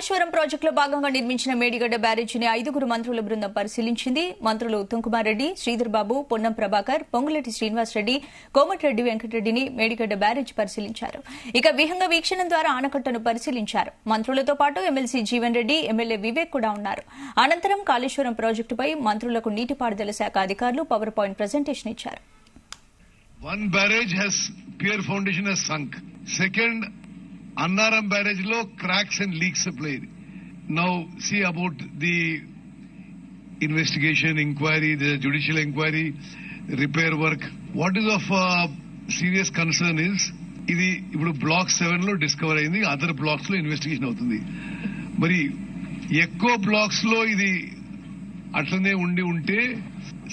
కాళేశ్వరం ప్రాజెక్టులో భాగంగా నిర్మించిన మేడిగడ్డ బ్యారేజీని 5గురు మంత్రుల బృందం పరిశీలించింది. మంత్రులు ఉత్తమ్ కుమార్ రెడ్డి, శ్రీధర్ బాబు, పొన్నం ప్రభాకర్, పొంగులేటి శ్రీనివాసరెడ్డి, కోమటిరెడ్డి వెంకటరెడ్డిని మేడిగడ్డ బ్యారేజీ పరిశీలించారు. ఇక విహంగ వీక్షణం ద్వారా ఆనకట్టను పరిశీలించారు. మంత్రులతో పాటు ఎమ్మెల్సీ జీవన్ రెడ్డి, ఎమ్మెల్యే వివేక్ కూడా ఉన్నారు. అనంతరం కాళేశ్వరం ప్రాజెక్టుపై మంత్రులకు నీటిపారుదల శాఖ అధికారులు పవర్ పాయింట్ ప్రజెంటేషన్ ఇచ్చారు. One barrage has pier foundation has sunk. Second, Annaram barrage lo cracks and leaks applied. Now see about the investigation, inquiry, the judicial inquiry, repair work. What is of serious concern is ఇది ఇప్పుడు black 7 లో discover అయింది. Other blocks లో investigation అవుతుంది. మరి ఎక్కువ blocks లో ఇది అట్లనే ఉంటే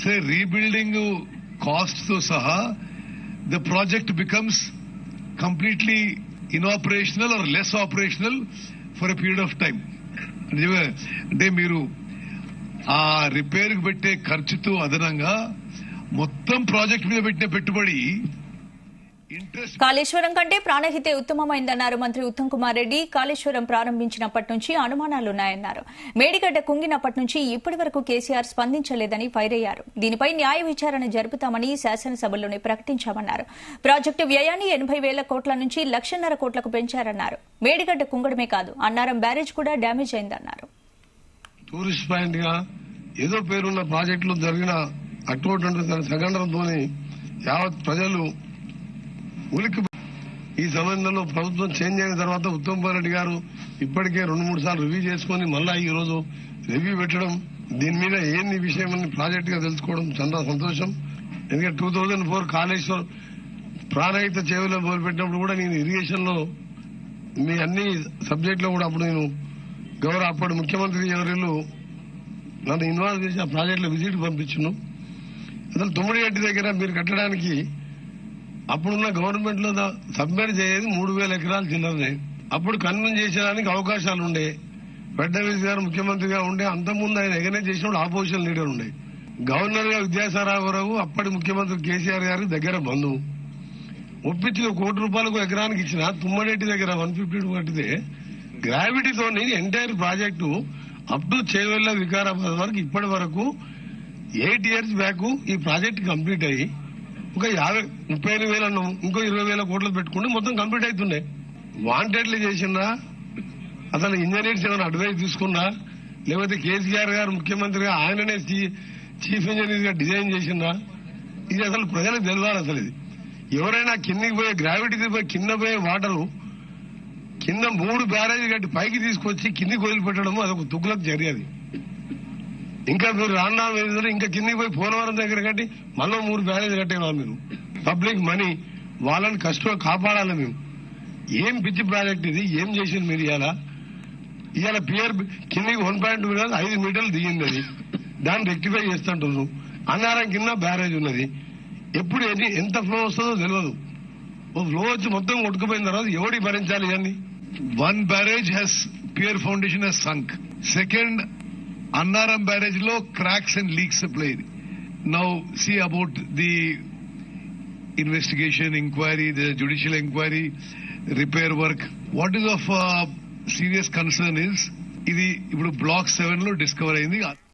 సరే రీబిల్డింగ్ కాస్ట్ తో సహా the project becomes completely inoperational or less operational for a period of time. అంటే మీరు ఆ రిపేర్ కి పెట్టే ఖర్చుతో అదనంగా మొత్తం ప్రాజెక్ట్ మీద పెట్టిన పెట్టుబడి కాళేశ్వరం కంటే ప్రాణహితే ఉత్తమమైందన్నారు మంత్రి ఉత్తమ్ కుమార్ రెడ్డి. కాళేశ్వరం ప్రారంభించినప్పటి నుంచి అనుమానాలున్నాయన్నారు. మేడిగడ్డ కుంగినప్పటి నుంచి ఇప్పటి వరకు కేసీఆర్ స్పందించలేదని ఫైర్ అయ్యారు. దీనిపై న్యాయ విచారణ జరుపుతామని శాసనసభలోనే ప్రకటించామన్నారు. ప్రాజెక్టు వ్యయాన్ని 80,000 కోట్ల నుంచి 1,50,000 కోట్లకు పెంచారన్నారు. మేడిగడ్డ కుంగడమే కాదు, అన్నారం బ్యారేజ్ కూడా డ్యామేజ్ అయిందన్నారు. టూరిస్ట్ పాయింట్ గా ఏదో పేరున్న ప్రాజెక్టులు జరిగిన అటువంటి సంఘటనతో యావత్ ప్రజలు ఉలిక్కి ఈ సంబంధంలో ప్రభుత్వం చేంజ్ అయిన తర్వాత ఉత్తమ్ కుమార్ రెడ్డి గారు ఇప్పటికే 2-3 సార్లు రివ్యూ చేసుకుని మళ్ళా ఈ రోజు రివ్యూ పెట్టడం, దీని మీద ఏంది విషయం అని ప్రాజెక్ట్ గా తెలుసుకోవడం చాలా సంతోషం. ఎందుకంటే 2004 కాళేశ్వరం ప్రాణహిత చేవలో మొదలుపెట్టినప్పుడు కూడా నేను ఇరిగేషన్ లో మీ అన్ని సబ్జెక్ట్ లో కూడా అప్పుడు నేను అప్పటి ముఖ్యమంత్రి ఎవరిళ్ళు నన్ను ఇన్వాల్వ్ చేసి ఆ ప్రాజెక్ట్ లో విజిట్ పంపించును. అసలు తుమ్మిడిగడ్డి దగ్గర మీరు కట్టడానికి అప్పుడున్న గవర్నమెంట్ లో సబ్మిట్ చేయేది 3,000 ఎకరాలు చిన్నదే. అప్పుడు కన్విన్స్ చేసేదానికి అవకాశాలు ఉండే. ఫడ్నవీస్ గారు ముఖ్యమంత్రిగా ఉండే, అంతకుముందు ఆయన ఎగనే చేసినప్పుడు ఆపోజిషన్ లీడర్ ఉండే. గవర్నర్ గా విద్యాసాగరరావు అప్పటి ముఖ్యమంత్రి కేసీఆర్ గారి దగ్గర బంధువు ఒప్పించి ₹1 కోటి ఎకరానికి ఇచ్చిన తుమ్మడేటి దగ్గర 150 కట్టితే గ్రావిటీతో entire project up to Chevella Vikarabad వరకు ఇప్పటి వరకు 8 ఇయర్స్ బ్యాక్ ఈ ప్రాజెక్ట్ కంప్లీట్ అయ్యి ఒక 35,000 ఇంకో 20,000 కోట్లు పెట్టుకుంటే మొత్తం కంప్లీట్ అవుతుండే. వాంటెడ్లీ చేసిందా, అసలు ఇంజనీర్స్ ఏమైనా అడ్వైస్ తీసుకున్నా, లేకపోతే కేసీఆర్ గారు ముఖ్యమంత్రిగా ఆయననే చీఫ్ ఇంజనీర్ గా డిజైన్ చేసిందా, ఇది అసలు ప్రజలకు తెలియాలి. అసలు ఇది ఎవరైనా కిందికి పోయే గ్రావిటీకి పోయి కింద పోయే వాటరు కింద 3 బ్యారేజ్ కట్టి పైకి తీసుకొచ్చి కిందికి వదిలిపెట్టడం అదొక తుగ్గులకు చర్య. అది ఇంకా మీరు రాన్నా ఇంకా కిందికి పోయి పోలవరం దగ్గర కట్టి మళ్ళీ 3 బ్యారేజ్ కట్టేవాళ్ళు. మీరు పబ్లిక్ మనీ వాళ్ళని కష్టం కాపాడాలి. మేము ఏం పిచ్చి ప్రాజెక్ట్ ఇది, ఏం చేసింది మీరు ఇవాళ పియర్ కిందికి 1.2 కాదు 5 మీటర్లు దిగింది. అది దాన్ని రెక్టిఫై చేస్తుంటారు. అన్నారం కింద బ్యారేజ్ ఉన్నది. ఎప్పుడు ఎంత ఫ్లో వస్తుందో తెలియదు. ఫ్లో వచ్చి మొత్తం కొట్టుకుపోయిన తర్వాత ఎవడి భరించాలి ఇవన్నీ. One barrage has pier foundation has sunk. Second, Annaram barrage lo cracks and leaks applied. Now see about the investigation, inquiry, the judicial inquiry, repair work. What is of serious concern is ఇది ఇప్పుడు black 7 లో discover అయింది.